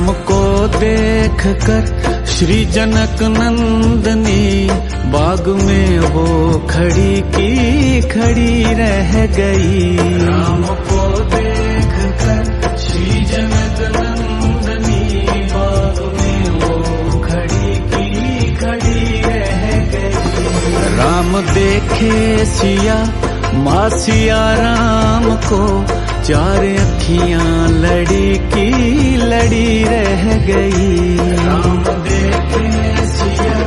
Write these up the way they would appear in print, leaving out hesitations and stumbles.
राम को देख कर श्री जनक नंदनी बाग में वो खड़ी की खड़ी रह गई। राम को देख कर श्री जनक नंदनी बाग में वो खड़ी की खड़ी रह गई। राम देखे सिया माँ सिया राम को चार अखियां लड़ी की लड़ी रह गई। राम देखे सिया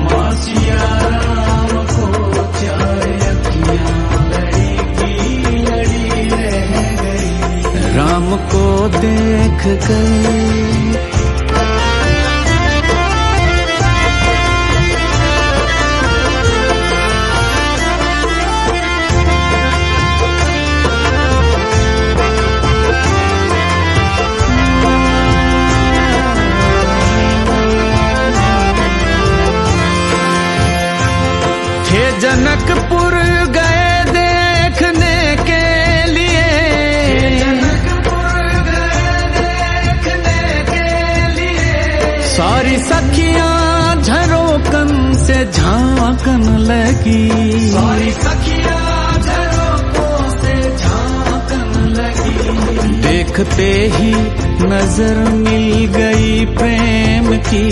माँ सिया राम को चार अखियां लड़ी की लड़ी रह गई। राम को देख कर जनकपुर गए देखने के लिए। जनकपुर गए देखने के लिए। सारी सखियां झरोकन से झांकन लगी। सारी सखियां झरोकों से झांकन लगी। देखते ही नजर मिल गई प्रेम की,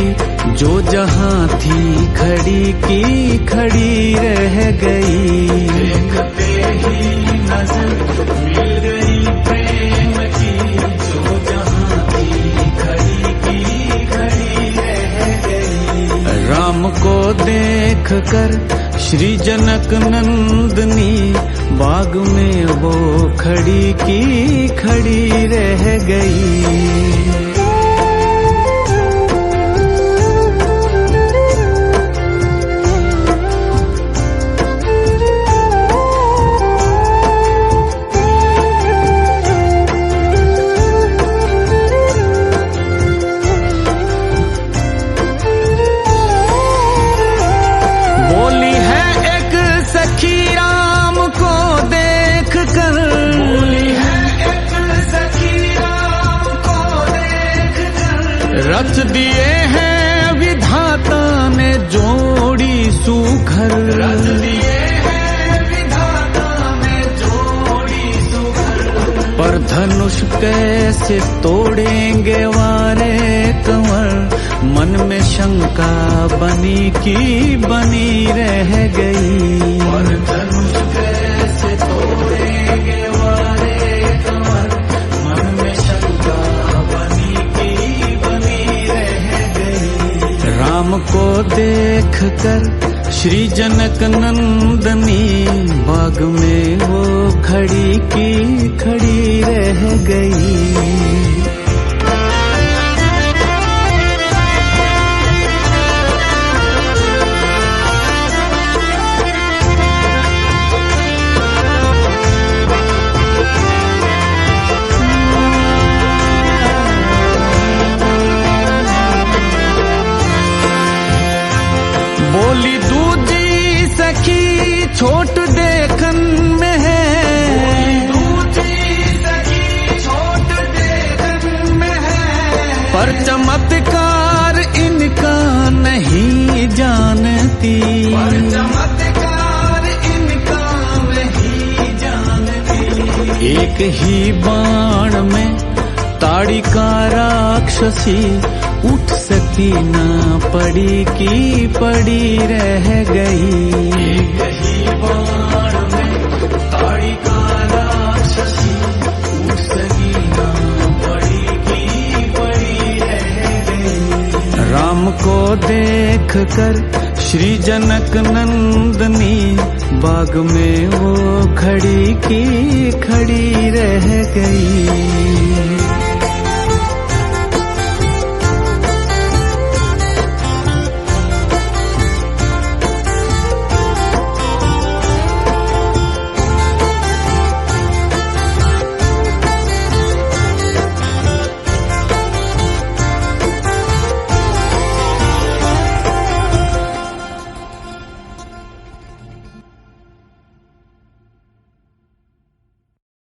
जो जहां थी खड़ी की खड़ी रह गई। देखते ही नजर मिल गई प्रेम की, जो जहां थी खड़ी की खड़ी रह गई। राम को देख कर श्री जनक नंदनी बाग में वो खड़ी की खड़ी रह गई। रच दिए हैं विधाता ने जोड़ी सुघर। रच दिए हैं विधाता ने जोड़ी सुघर। पर धनुष कैसे तोड़ेंगे वारे कंवर, मन में शंका बनी की बनी रह गई। पर धनुष कैसे तोड़ेंगे वारे कंवर, मन में शंका बनी की बनी रह गई। राम को देख कर श्री जनक नंदनी बाग में वो खड़ी की खड़ी रह गई। बोली दूजी सखी छोट देखन में है। दूजी सखी छोट देखन में है। पर चमत्कार इनका नहीं जानती। पर चमत्कार इनका नहीं जानती। एक ही बाण में ताड़ी का राक्षसी उठ सकी ना पड़ी की पड़ी रह गई। एक ही बाण में ताड़ी का राक्षसी उठ सकी ना पड़ी की पड़ी रह गई। राम को देख कर श्री जनक नंदनी बाग में वो खड़ी की खड़ी रह गई।